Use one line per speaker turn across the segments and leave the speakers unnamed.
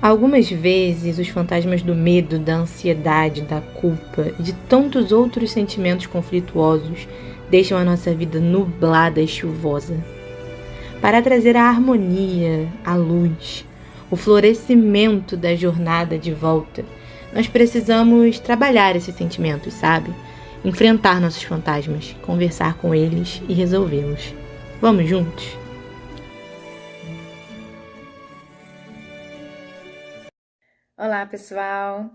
Algumas vezes, os fantasmas do medo, da ansiedade, da culpa e de tantos outros sentimentos conflituosos deixam a nossa vida nublada e chuvosa. Para trazer a harmonia, a luz, o florescimento da jornada de volta, nós precisamos trabalhar esses sentimentos, sabe? Enfrentar nossos fantasmas, conversar com eles e resolvê-los. Vamos juntos?
Olá, pessoal!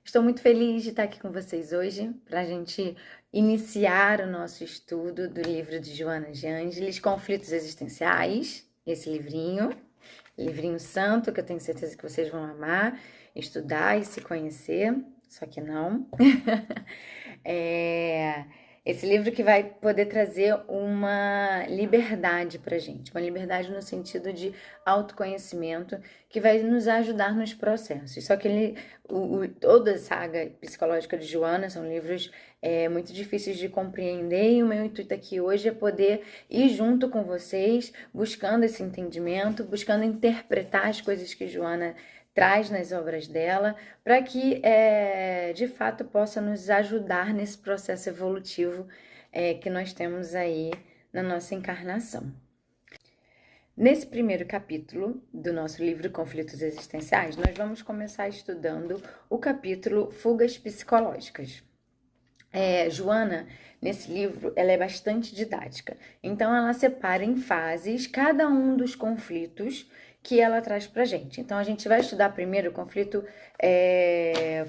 Estou muito feliz de estar aqui com vocês hoje para a gente iniciar o nosso estudo do livro de Joana de Ângeles, Conflitos Existenciais, esse livrinho santo que eu tenho certeza que vocês vão amar, estudar e se conhecer, só que não. Esse livro que vai poder trazer uma liberdade pra gente, uma liberdade no sentido de autoconhecimento, que vai nos ajudar nos processos. Só que toda a saga psicológica de Joana são livros muito difíceis de compreender, e o meu intuito aqui hoje é poder ir junto com vocês, buscando esse entendimento, buscando interpretar as coisas que Joana traz nas obras dela, para que, de fato, possa nos ajudar nesse processo evolutivo que nós temos aí na nossa encarnação. Nesse primeiro capítulo do nosso livro Conflitos Existenciais, nós vamos começar estudando o capítulo Fugas Psicológicas. Joana, nesse livro, ela é bastante didática, então ela separa em fases cada um dos conflitos que ela traz pra gente. Então, a gente vai estudar primeiro o conflito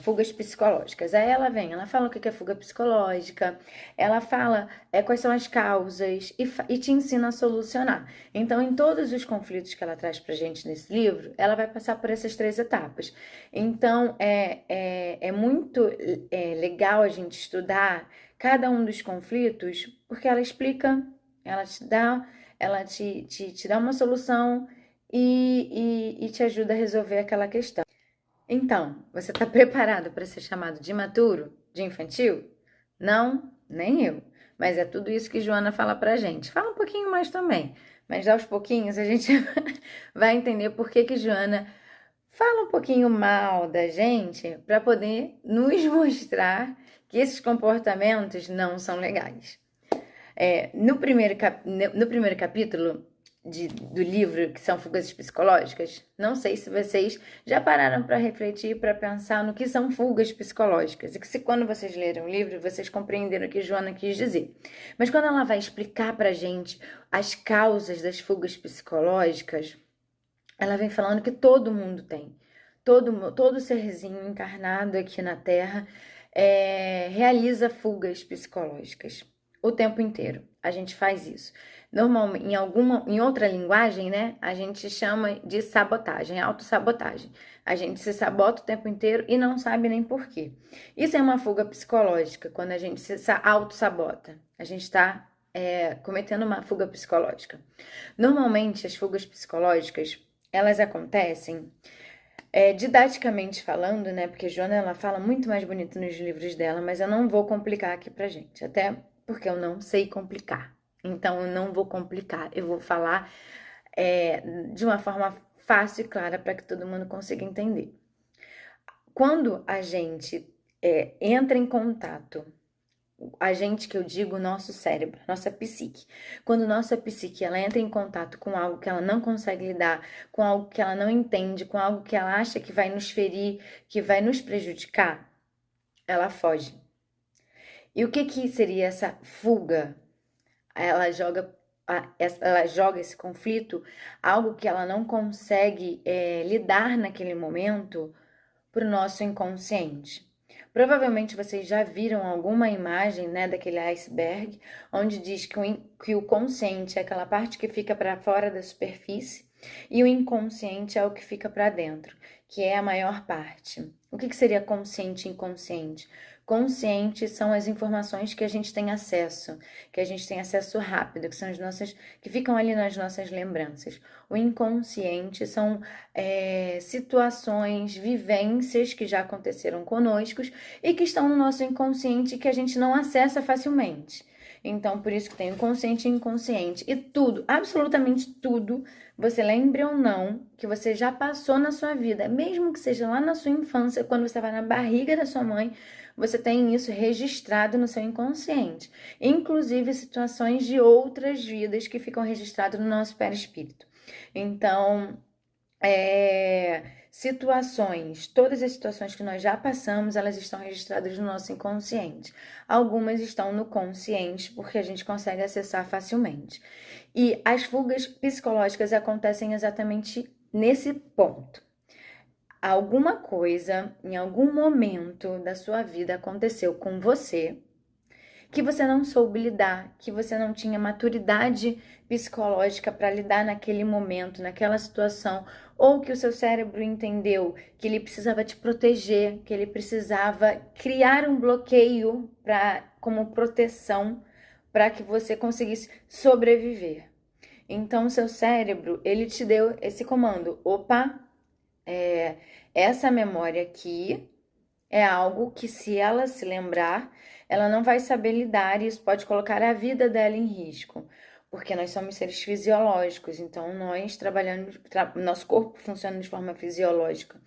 fugas psicológicas. Aí ela fala o que é fuga psicológica, ela fala quais são as causas e te ensina a solucionar. Então, em todos os conflitos que ela traz pra gente nesse livro, ela vai passar por essas 3 etapas. Então, é muito legal a gente estudar cada um dos conflitos, porque ela explica, ela te dá uma solução e te ajuda a resolver aquela questão. Então, você está preparado para ser chamado de imaturo, de infantil? Não, nem eu. Mas é tudo isso que Joana fala pra gente. Fala um pouquinho mais também, mas aos pouquinhos a gente vai entender por que Joana fala um pouquinho mal da gente para poder nos mostrar que esses comportamentos não são legais. No primeiro capítulo do livro, que são fugas psicológicas, não sei se vocês já pararam para refletir, para pensar no que são fugas psicológicas, e que se quando vocês leram o livro, vocês compreenderam o que Joana quis dizer. Mas quando ela vai explicar pra gente as causas das fugas psicológicas, ela vem falando que todo mundo tem. Todo serzinho encarnado aqui na Terra realiza fugas psicológicas o tempo inteiro. A gente faz isso. Normalmente, em outra linguagem, né, a gente chama de sabotagem, autossabotagem. A gente se sabota o tempo inteiro e não sabe nem por quê. Isso é uma fuga psicológica, quando a gente se autossabota. A gente está cometendo uma fuga psicológica. Normalmente, as fugas psicológicas, elas acontecem didaticamente falando, né? Porque Joana, ela fala muito mais bonito nos livros dela, mas eu não vou complicar aqui pra gente, até porque eu não sei complicar. Então, eu não vou complicar, eu vou falar de uma forma fácil e clara para que todo mundo consiga entender. Quando a gente entra em contato, a gente que eu digo, nosso cérebro, nossa psique. Quando nossa psique ela entra em contato com algo que ela não consegue lidar, com algo que ela não entende, com algo que ela acha que vai nos ferir, que vai nos prejudicar, ela foge. E o que seria essa fuga? Ela joga esse conflito, algo que ela não consegue lidar naquele momento, para o nosso inconsciente. Provavelmente vocês já viram alguma imagem, né, daquele iceberg, onde diz que o consciente é aquela parte que fica para fora da superfície e o inconsciente é o que fica para dentro, que é a maior parte. O que seria consciente e inconsciente? Consciente são as informações que a gente tem acesso rápido, que são as nossas, que ficam ali nas nossas lembranças. O inconsciente são situações, vivências que já aconteceram conosco e que estão no nosso inconsciente que a gente não acessa facilmente. Então, por isso que tem o consciente e inconsciente. E tudo, absolutamente tudo, você lembre ou não, que você já passou na sua vida, mesmo que seja lá na sua infância, quando você estava na barriga da sua mãe, você tem isso registrado no seu inconsciente. Inclusive situações de outras vidas que ficam registradas no nosso perispírito. Então, todas as situações que nós já passamos, elas estão registradas no nosso inconsciente. Algumas estão no consciente, porque a gente consegue acessar facilmente. E as fugas psicológicas acontecem exatamente nesse ponto. Alguma coisa, em algum momento da sua vida aconteceu com você, que você não soube lidar, que você não tinha maturidade psicológica para lidar naquele momento, naquela situação, ou que o seu cérebro entendeu que ele precisava te proteger, que ele precisava criar um bloqueio como proteção para que você conseguisse sobreviver. Então, o seu cérebro, ele te deu esse comando: opa, essa memória aqui é algo que, se ela se lembrar, ela não vai saber lidar, e isso pode colocar a vida dela em risco, porque nós somos seres fisiológicos, então nosso corpo funciona de forma fisiológica.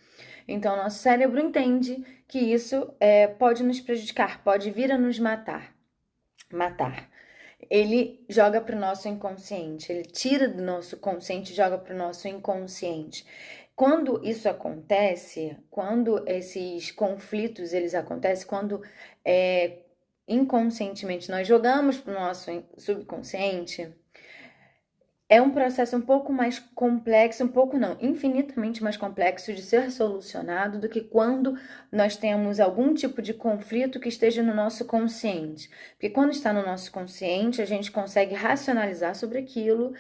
Então, nosso cérebro entende que isso pode nos prejudicar, pode vir a nos matar. Ele joga para o nosso inconsciente, ele tira do nosso consciente e joga para o nosso inconsciente. Quando isso acontece, quando esses conflitos eles acontecem, quando inconscientemente nós jogamos para o nosso subconsciente, é um processo um pouco mais complexo, infinitamente mais complexo de ser solucionado do que quando nós temos algum tipo de conflito que esteja no nosso consciente. Porque quando está no nosso consciente, a gente consegue racionalizar sobre aquilo,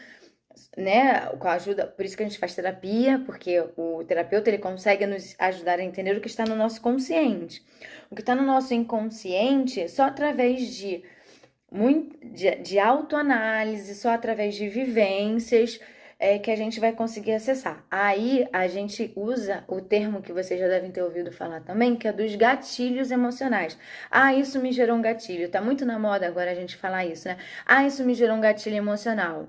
né, com a ajuda, por isso que a gente faz terapia, porque o terapeuta ele consegue nos ajudar a entender o que está no nosso consciente. O que está no nosso inconsciente, só através de autoanálise, só através de vivências que a gente vai conseguir acessar. Aí a gente usa o termo que vocês já devem ter ouvido falar também, que é dos gatilhos emocionais. Isso me gerou um gatilho. Tá muito na moda agora a gente falar isso, né? Isso me gerou um gatilho emocional.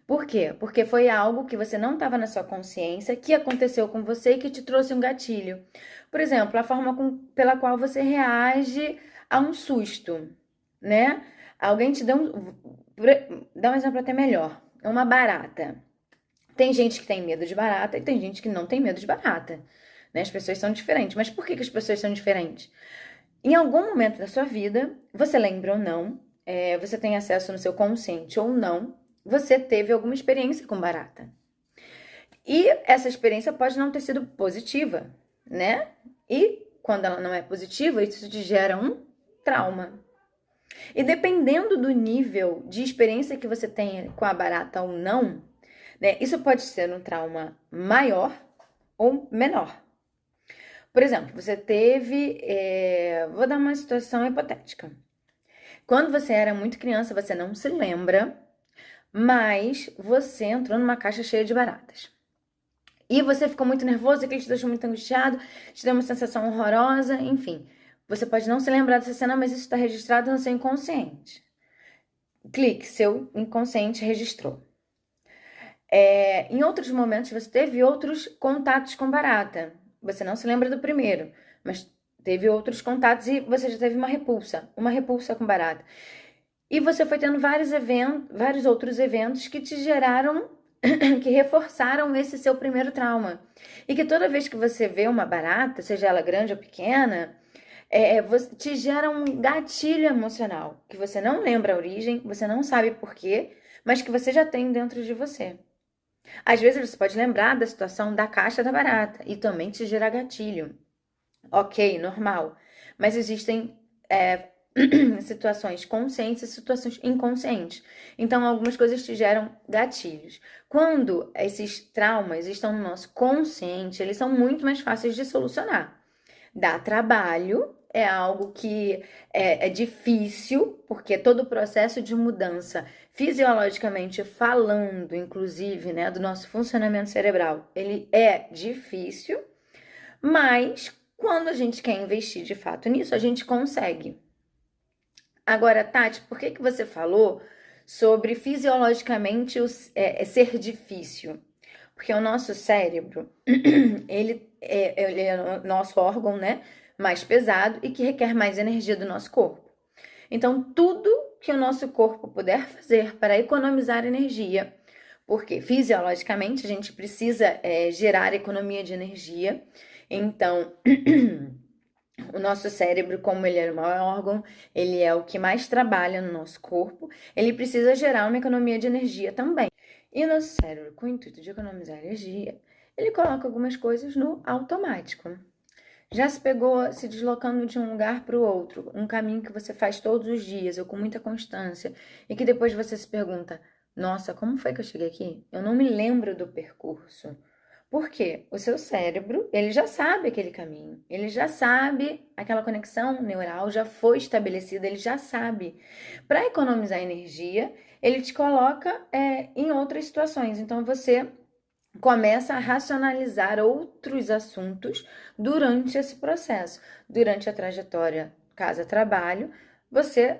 Por quê? Porque foi algo que você não estava na sua consciência, que aconteceu com você e que te trouxe um gatilho. Por exemplo, a forma pela qual você reage a um susto, né? Alguém te deu dá um exemplo até melhor. Uma barata. Tem gente que tem medo de barata e tem gente que não tem medo de barata, né? As pessoas são diferentes. Mas por que as pessoas são diferentes? Em algum momento da sua vida, você lembra ou não, você tem acesso no seu consciente ou não, você teve alguma experiência com barata. E essa experiência pode não ter sido positiva, né? E quando ela não é positiva, isso te gera um trauma. E dependendo do nível de experiência que você tem com a barata ou não, né, isso pode ser um trauma maior ou menor. Por exemplo, você teve... vou dar uma situação hipotética. Quando você era muito criança, você não se lembra, mas você entrou numa caixa cheia de baratas. E você ficou muito nervoso, aquilo te deixou muito angustiado, te deu uma sensação horrorosa, enfim. Você pode não se lembrar dessa cena, mas isso está registrado no seu inconsciente. Clique, seu inconsciente registrou. Em outros momentos, você teve outros contatos com barata. Você não se lembra do primeiro, mas teve outros contatos e você já teve uma repulsa com barata. E você foi tendo vários outros eventos que te geraram, que reforçaram esse seu primeiro trauma. E que toda vez que você vê uma barata, seja ela grande ou pequena, te gera um gatilho emocional, que você não lembra a origem, você não sabe por quê, mas que você já tem dentro de você. Às vezes você pode lembrar da situação da caixa da barata e também te gerar gatilho. Ok, normal. Mas existem situações conscientes e situações inconscientes. Então, algumas coisas te geram gatilhos. Quando esses traumas estão no nosso consciente, eles são muito mais fáceis de solucionar. Dá trabalho, é algo que é difícil, porque todo o processo de mudança, fisiologicamente falando, inclusive, né, do nosso funcionamento cerebral, ele é difícil, mas quando a gente quer investir de fato nisso, a gente consegue. Agora, Tati, por que você falou sobre fisiologicamente ser difícil? Porque o nosso cérebro, ele é o nosso órgão, né, mais pesado e que requer mais energia do nosso corpo. Então, tudo que o nosso corpo puder fazer para economizar energia, porque fisiologicamente a gente precisa gerar economia de energia, então o nosso cérebro, como ele é o maior órgão, ele é o que mais trabalha no nosso corpo, ele precisa gerar uma economia de energia também. E o nosso cérebro, com o intuito de economizar energia, ele coloca algumas coisas no automático. Já se pegou se deslocando de um lugar para o outro, um caminho que você faz todos os dias ou com muita constância, e que depois você se pergunta: nossa, como foi que eu cheguei aqui? Eu não me lembro do percurso. Por quê? O seu cérebro, ele já sabe aquele caminho, ele já sabe, aquela conexão neural já foi estabelecida, ele já sabe. Para economizar energia, ele te coloca em outras situações. Então você começa a racionalizar outros assuntos durante esse processo. Durante a trajetória casa-trabalho, você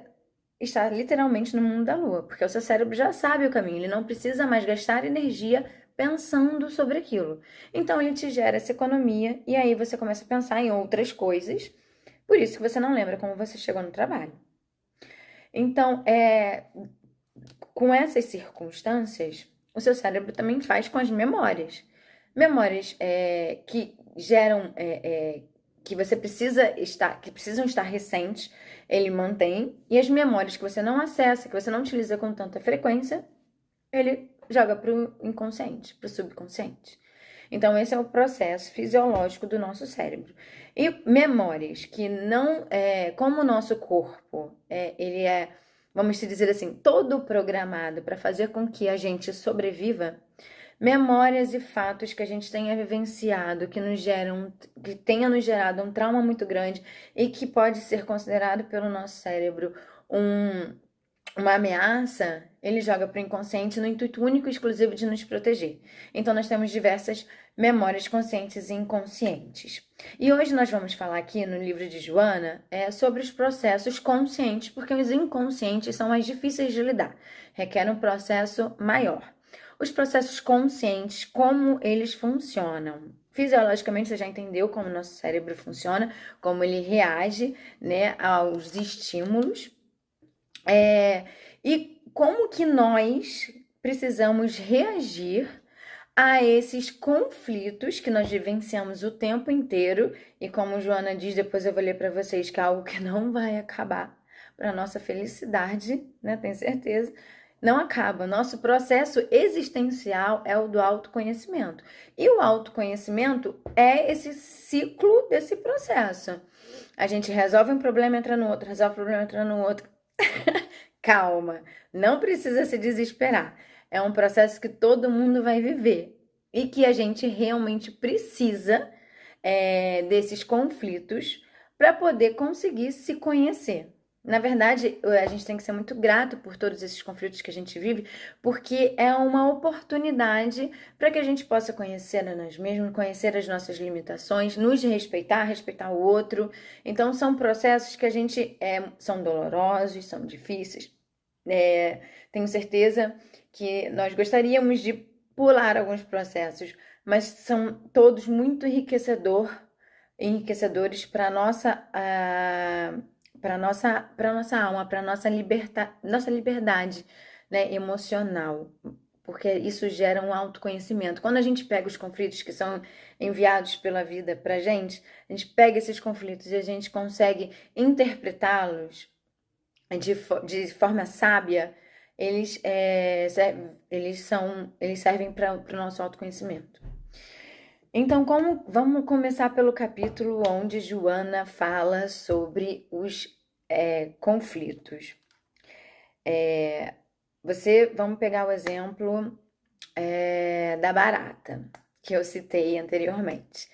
está literalmente no mundo da lua, porque o seu cérebro já sabe o caminho, ele não precisa mais gastar energia pensando sobre aquilo. Então ele te gera essa economia e aí você começa a pensar em outras coisas. Por isso que você não lembra como você chegou no trabalho. Então, com essas circunstâncias, o seu cérebro também faz com as memórias. Memórias que geram, que você que precisam estar recentes, ele mantém. E as memórias que você não acessa, que você não utiliza com tanta frequência, ele joga para o inconsciente, para o subconsciente. Então, esse é o processo fisiológico do nosso cérebro. E memórias que não, como o nosso corpo, ele é, vamos dizer assim, todo programado para fazer com que a gente sobreviva, memórias e fatos que a gente tenha vivenciado, que tenha nos gerado um trauma muito grande e que pode ser considerado pelo nosso cérebro uma ameaça, ele joga para o inconsciente no intuito único e exclusivo de nos proteger. Então, nós temos diversas memórias conscientes e inconscientes. E hoje nós vamos falar aqui no livro de Joana sobre os processos conscientes, porque os inconscientes são mais difíceis de lidar, requer um processo maior. Os processos conscientes, como eles funcionam? Fisiologicamente, você já entendeu como o nosso cérebro funciona, como ele reage, né, aos estímulos. E como que nós precisamos reagir a esses conflitos que nós vivenciamos o tempo inteiro e como Joana diz, depois eu vou ler para vocês que é algo que não vai acabar para nossa felicidade, né? Tenho certeza. Não acaba. Nosso processo existencial é o do autoconhecimento. E o autoconhecimento é esse ciclo desse processo. A gente resolve um problema, entra no outro, resolve um problema, entra no outro. Calma, não precisa se desesperar. É um processo que todo mundo vai viver e que a gente realmente precisa desses conflitos para poder conseguir se conhecer. Na verdade, a gente tem que ser muito grato por todos esses conflitos que a gente vive, porque é uma oportunidade para que a gente possa conhecer a nós mesmos, conhecer as nossas limitações, nos respeitar, respeitar o outro. Então, são processos que a gente são dolorosos, são difíceis. Tenho certeza que nós gostaríamos de pular alguns processos, mas são todos muito enriquecedores para nossa alma, para nossa liberdade, né, emocional, porque isso gera um autoconhecimento. Quando a gente pega os conflitos que são enviados pela vida pra gente, a gente pega esses conflitos e a gente consegue interpretá-los de forma sábia, eles servem para o nosso autoconhecimento. Então, vamos começar pelo capítulo onde Joana fala sobre os conflitos. Vamos pegar o exemplo da barata, que eu citei anteriormente.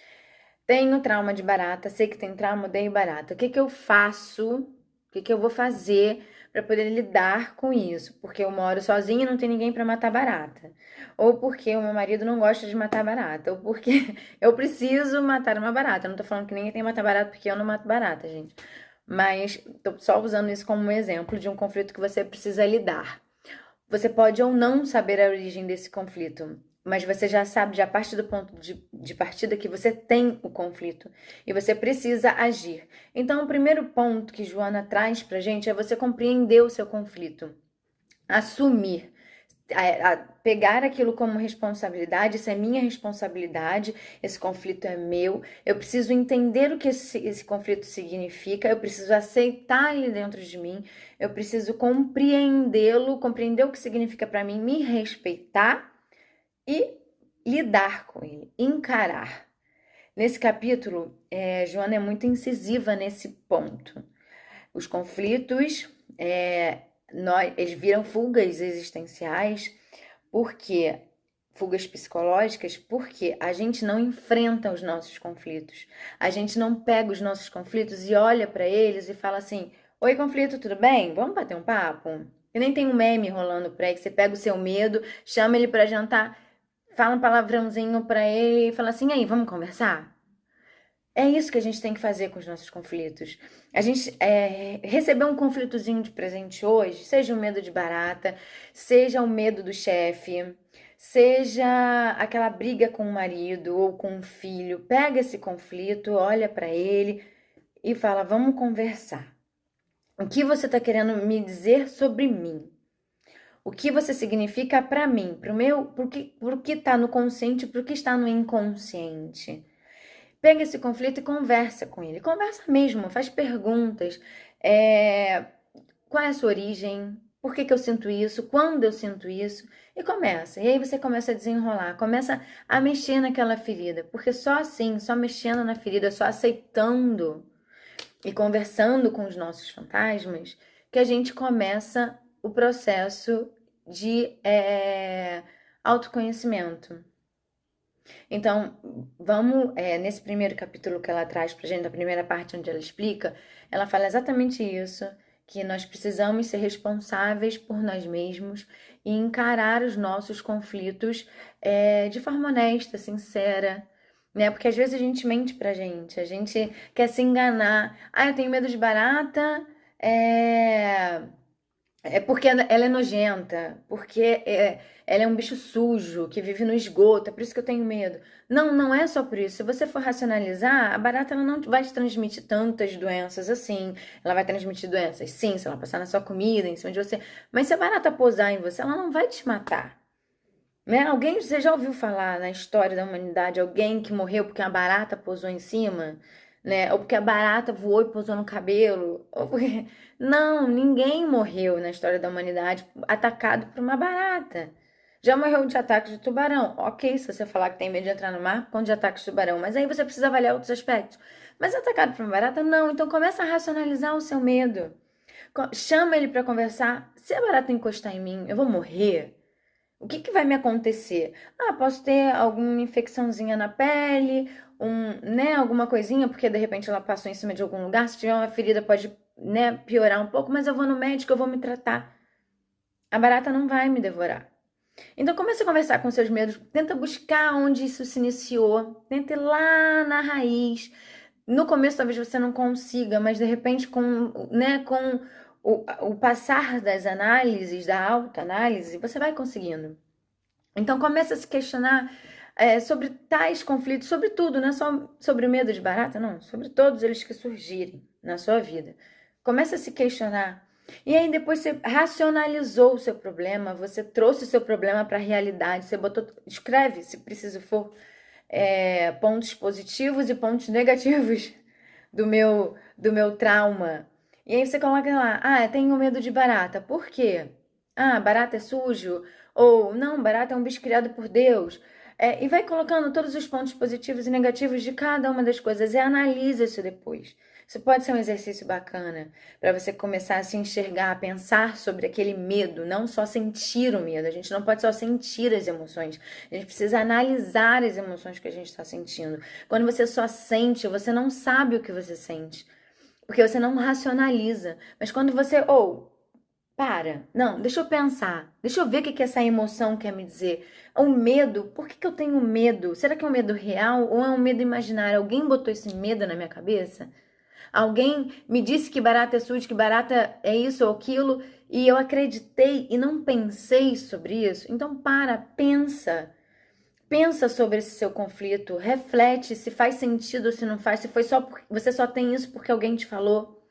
Tenho trauma de barata, sei que tem trauma, odeio barata. O que eu faço? O que eu vou fazer para poder lidar com isso? Porque eu moro sozinha e não tem ninguém para matar barata. Ou porque o meu marido não gosta de matar barata. Ou porque eu preciso matar uma barata. Eu não tô falando que ninguém tem que matar barata porque eu não mato barata, gente. Mas tô só usando isso como um exemplo de um conflito que você precisa lidar. Você pode ou não saber a origem desse conflito. mas você já sabe, já parte do ponto de partida que você tem o conflito e você precisa agir. Então, o primeiro ponto que Joana traz pra gente é você compreender o seu conflito, assumir, pegar aquilo como responsabilidade. Isso é minha responsabilidade, esse conflito é meu, eu preciso entender o que esse conflito significa, eu preciso aceitar ele dentro de mim, eu preciso compreendê-lo, compreender o que significa para mim, me respeitar e lidar com ele, encarar. Nesse capítulo, Joana é muito incisiva nesse ponto. Os conflitos, eles viram fugas existenciais, porque fugas psicológicas, porque a gente não enfrenta os nossos conflitos. A gente não pega os nossos conflitos e olha para eles e fala assim: oi, conflito, tudo bem? Vamos bater um papo? E nem tem um meme rolando por aí que você pega o seu medo, chama ele para jantar, fala um palavrãozinho para ele e fala assim: aí, vamos conversar? É isso que a gente tem que fazer com os nossos conflitos. A gente receber um conflitozinho de presente hoje, seja o medo de barata, seja o medo do chefe, seja aquela briga com o marido ou com o filho. Pega esse conflito, olha para ele e fala: vamos conversar. O que você está querendo me dizer sobre mim? O que você significa para mim? Pro que está no consciente, pro que está no inconsciente? Pega esse conflito e conversa com ele. Conversa mesmo, faz perguntas. Qual é a sua origem? Por que eu sinto isso? Quando eu sinto isso? E começa. E aí você começa a desenrolar, começa a mexer naquela ferida. Porque só assim, só mexendo na ferida, só aceitando e conversando com os nossos fantasmas, que a gente começa o processo de autoconhecimento. Então, vamos, nesse primeiro capítulo que ela traz pra gente, da primeira parte onde ela explica, ela fala exatamente isso, que nós precisamos ser responsáveis por nós mesmos e encarar os nossos conflitos de forma honesta, sincera, né? Porque às vezes a gente mente pra gente, a gente quer se enganar. Eu tenho medo de barata, porque ela é nojenta, porque ela é um bicho sujo que vive no esgoto, é por isso que eu tenho medo. Não, não é só por isso. Se você for racionalizar, a barata ela não vai te transmitir tantas doenças assim. Ela vai transmitir doenças, sim, se ela passar na sua comida, em cima de você. Mas se a barata pousar em você, ela não vai te matar. Né? Você já ouviu falar na história da humanidade alguém que morreu porque a barata pousou em cima? Né? Ou porque a barata voou e pousou no cabelo? Ou porque... Não, ninguém morreu na história da humanidade atacado por uma barata. Já morreu de ataque de tubarão. Ok, se você falar que tem medo de entrar no mar, ponto de ataque de tubarão. Mas aí você precisa avaliar outros aspectos. Mas atacado por uma barata, não. Então começa a racionalizar o seu medo. Chama ele para conversar. Se a barata encostar em mim, eu vou morrer? O que vai me acontecer? Posso ter alguma infecçãozinha na pele, né, alguma coisinha, porque de repente ela passou em cima de algum lugar. Se tiver uma ferida, pode, né, piorar um pouco, mas eu vou no médico, eu vou me tratar. A barata não vai me devorar. Então comece a conversar com seus medos, tenta buscar onde isso se iniciou, tenta ir lá na raiz. No começo talvez você não consiga, mas de repente com o passar das análises, da autoanálise, você vai conseguindo. Então começa a se questionar sobre tais conflitos, sobre tudo, não é só sobre o medo de barata, não, sobre todos eles que surgirem na sua vida. Começa a se questionar. E aí depois você racionalizou o seu problema, você trouxe o seu problema para a realidade, você escreve, se preciso for, pontos positivos e pontos negativos do meu trauma. E aí você coloca lá, eu tenho medo de barata. Por quê? Barata é sujo. Ou, não, barata é um bicho criado por Deus. E vai colocando todos os pontos positivos e negativos de cada uma das coisas e analisa isso depois. Isso pode ser um exercício bacana para você começar a se enxergar, a pensar sobre aquele medo, não só sentir o medo. A gente não pode só sentir as emoções, a gente precisa analisar as emoções que a gente está sentindo. Quando você só sente, você não sabe o que você sente, porque você não racionaliza. Mas quando você, não, deixa eu pensar, deixa eu ver o que essa emoção quer me dizer. O medo, por que eu tenho medo? Será que é um medo real ou é um medo imaginário? Alguém botou esse medo na minha cabeça? Alguém me disse que barata é sujo, que barata é isso ou aquilo, e eu acreditei e não pensei sobre isso? Então pensa. Pensa sobre esse seu conflito, reflete se faz sentido ou se não faz, se foi só porque você só tem isso porque alguém te falou.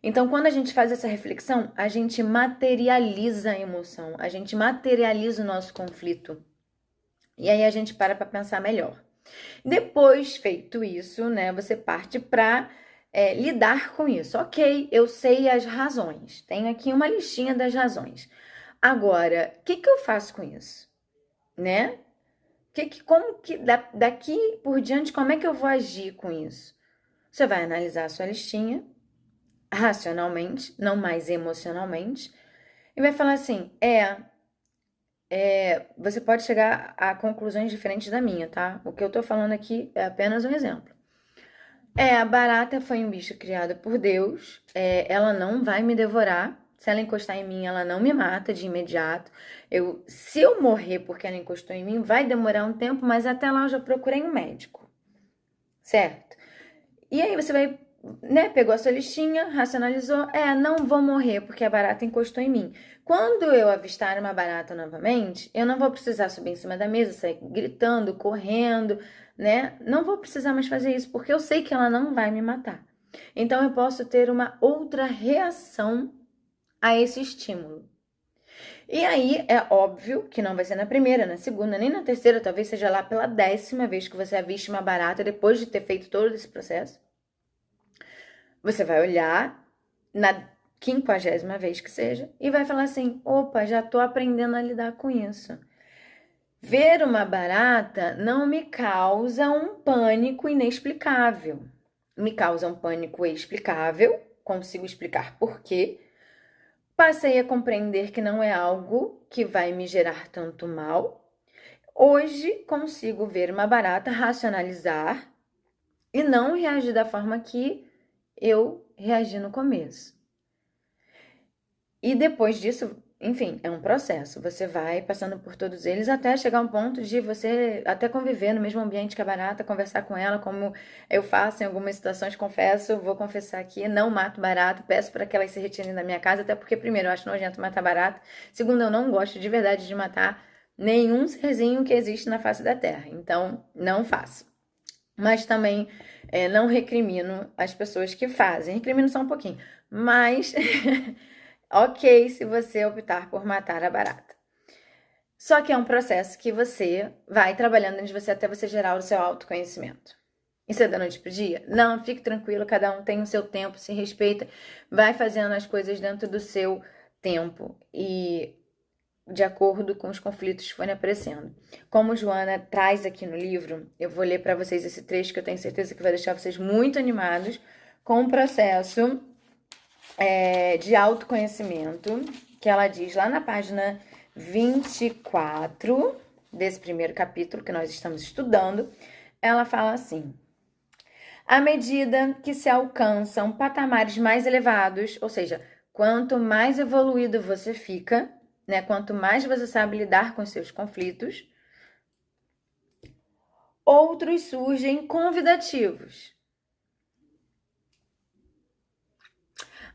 Então, quando a gente faz essa reflexão, a gente materializa a emoção, a gente materializa o nosso conflito. E aí a gente para pensar melhor. Depois, feito isso, né, você parte para lidar com isso. Ok, eu sei as razões. Tenho aqui uma listinha das razões. Agora, o que eu faço com isso? Né? Daqui por diante, como é que eu vou agir com isso? Você vai analisar a sua listinha racionalmente, não mais emocionalmente, e vai falar assim: você pode chegar a conclusões diferentes da minha, tá? O que eu tô falando aqui é apenas um exemplo. A barata foi um bicho criado por Deus, ela não vai me devorar. Se ela encostar em mim, ela não me mata de imediato. Se eu morrer porque ela encostou em mim, vai demorar um tempo, mas até lá eu já procurei um médico, certo? E aí você vai, né, pegou a sua listinha, racionalizou, não vou morrer porque a barata encostou em mim. Quando eu avistar uma barata novamente, eu não vou precisar subir em cima da mesa, sair gritando, correndo, né? Não vou precisar mais fazer isso, porque eu sei que ela não vai me matar. Então eu posso ter uma outra reação a esse estímulo. E aí é óbvio que não vai ser na primeira, na segunda, nem na terceira, talvez seja lá pela 10ª vez que você aviste uma barata depois de ter feito todo esse processo. Você vai olhar na 50ª vez que seja e vai falar assim: opa, já tô aprendendo a lidar com isso. Ver uma barata não me causa um pânico inexplicável. Me causa um pânico explicável, consigo explicar por quê. Passei a compreender que não é algo que vai me gerar tanto mal. Hoje consigo ver uma barata, racionalizar e não reagir da forma que eu reagi no começo. E depois disso, enfim, é um processo. Você vai passando por todos eles até chegar a um ponto de você até conviver no mesmo ambiente que a barata, conversar com ela, como eu faço em algumas situações, confesso, vou confessar aqui, não mato barata, peço para que elas se retirem da minha casa, até porque, primeiro, eu acho nojento matar barata, segundo, eu não gosto de verdade de matar nenhum serzinho que existe na face da terra, então não faço. Mas também não recrimino as pessoas que fazem, recrimino só um pouquinho, mas... ok, se você optar por matar a barata. Só que é um processo que você vai trabalhando dentro de você até você gerar o seu autoconhecimento. Isso é da noite pro dia? Não, fique tranquilo, cada um tem o seu tempo, se respeita, vai fazendo as coisas dentro do seu tempo e de acordo com os conflitos que forem aparecendo. Como Joana traz aqui no livro, eu vou ler para vocês esse trecho que eu tenho certeza que vai deixar vocês muito animados com o processo de autoconhecimento, que ela diz lá na página 24 desse primeiro capítulo que nós estamos estudando, ela fala assim: à medida que se alcançam patamares mais elevados, ou seja, quanto mais evoluído você fica, né, quanto mais você sabe lidar com seus conflitos, outros surgem convidativos.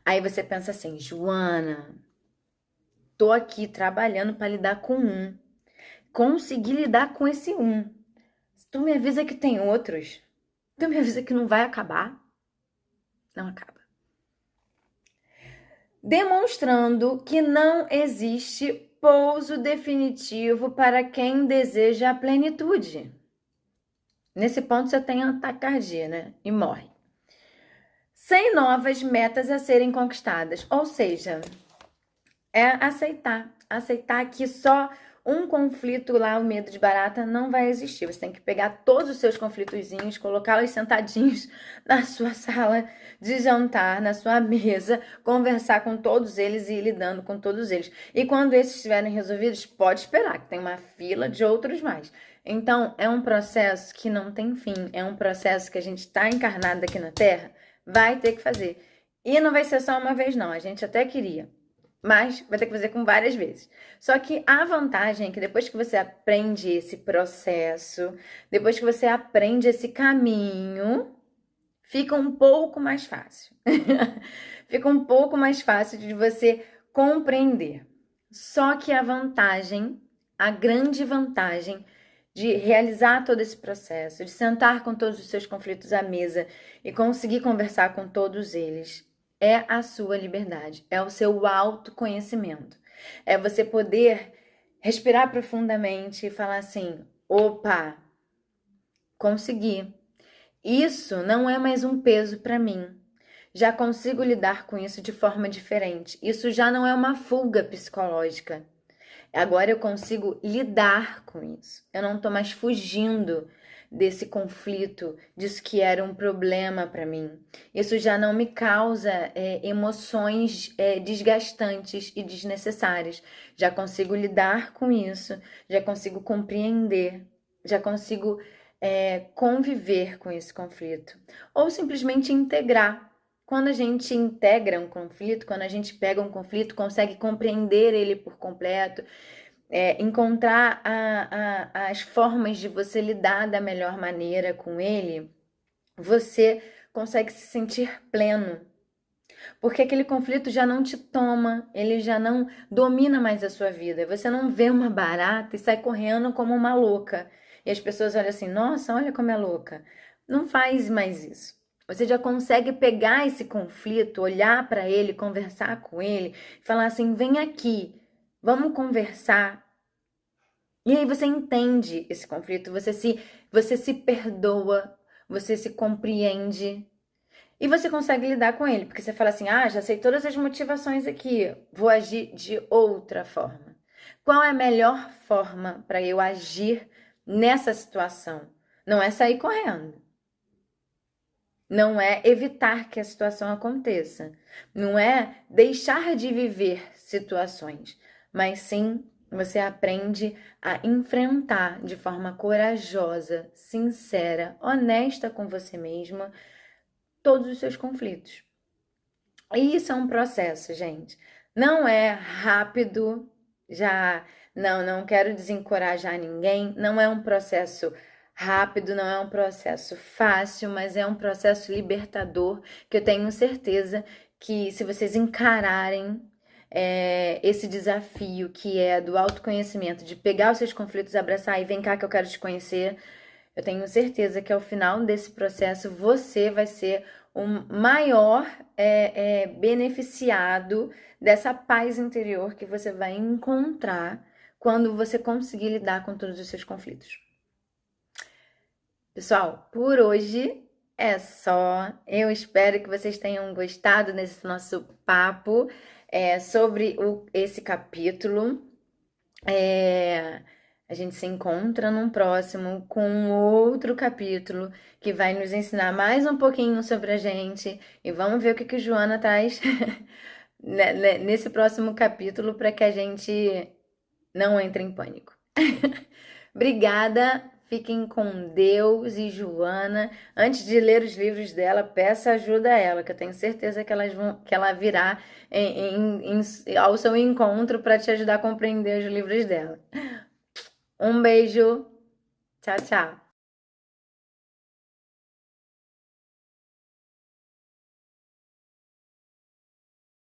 Aí você pensa assim: Joana, tô aqui trabalhando para lidar com um. Consegui lidar com esse um. Tu me avisa que tem outros. Tu me avisa que não vai acabar. Não acaba. Demonstrando que não existe pouso definitivo para quem deseja a plenitude. Nesse ponto você tem ataque cardíaco, né? E morre. Sem novas metas a serem conquistadas. Ou seja, é aceitar que só um conflito lá, o medo de barata, não vai existir. Você tem que pegar todos os seus conflitozinhos, colocá-los sentadinhos na sua sala de jantar, na sua mesa, conversar com todos eles e ir lidando com todos eles. E quando esses estiverem resolvidos, pode esperar, que tem uma fila de outros mais. Então, é um processo que não tem fim, é um processo que a gente está encarnado aqui na Terra, vai ter que fazer. E não vai ser só uma vez, não. A gente até queria, mas vai ter que fazer com várias vezes. Só que a vantagem é que depois que você aprende esse processo, depois que você aprende esse caminho, fica um pouco mais fácil. Fica um pouco mais fácil de você compreender. Só que a grande vantagem de realizar todo esse processo, de sentar com todos os seus conflitos à mesa e conseguir conversar com todos eles. É a sua liberdade, é o seu autoconhecimento. É você poder respirar profundamente e falar assim: opa, consegui. Isso não é mais um peso para mim. Já consigo lidar com isso de forma diferente. Isso já não é uma fuga psicológica. Agora eu consigo lidar com isso. Eu não estou mais fugindo desse conflito, disso que era um problema para mim. Isso já não me causa emoções desgastantes e desnecessárias. Já consigo lidar com isso, já consigo compreender, já consigo conviver com esse conflito. Ou simplesmente integrar. Quando a gente integra um conflito, quando a gente pega um conflito, consegue compreender ele por completo, encontrar as formas de você lidar da melhor maneira com ele, você consegue se sentir pleno. Porque aquele conflito já não te toma, ele já não domina mais a sua vida. Você não vê uma barata e sai correndo como uma louca. E as pessoas olham assim: nossa, olha como é louca. Não faz mais isso. Você já consegue pegar esse conflito, olhar para ele, conversar com ele, falar assim: vem aqui, vamos conversar. E aí você entende esse conflito, você se perdoa, você se compreende e você consegue lidar com ele, porque você fala assim: já sei todas as motivações aqui, vou agir de outra forma. Qual é a melhor forma para eu agir nessa situação? Não é sair correndo. Não é evitar que a situação aconteça. Não é deixar de viver situações, mas sim você aprende a enfrentar de forma corajosa, sincera, honesta com você mesma todos os seus conflitos. E isso é um processo, gente. Não é rápido, não quero desencorajar ninguém, não é um processo rápido, não é um processo fácil, mas é um processo libertador que eu tenho certeza que se vocês encararem esse desafio que é do autoconhecimento, de pegar os seus conflitos, abraçar e vem cá que eu quero te conhecer, eu tenho certeza que ao final desse processo você vai ser o maior beneficiado dessa paz interior que você vai encontrar quando você conseguir lidar com todos os seus conflitos. Pessoal, por hoje é só. Eu espero que vocês tenham gostado desse nosso papo sobre esse capítulo. A gente se encontra num próximo com outro capítulo que vai nos ensinar mais um pouquinho sobre a gente. E vamos ver o que Joana traz nesse próximo capítulo para que a gente não entre em pânico. Obrigada, fiquem com Deus e Joana. Antes de ler os livros dela, peça ajuda a ela, que eu tenho certeza que ela virá ao seu encontro para te ajudar a compreender os livros dela. Um beijo. Tchau, tchau.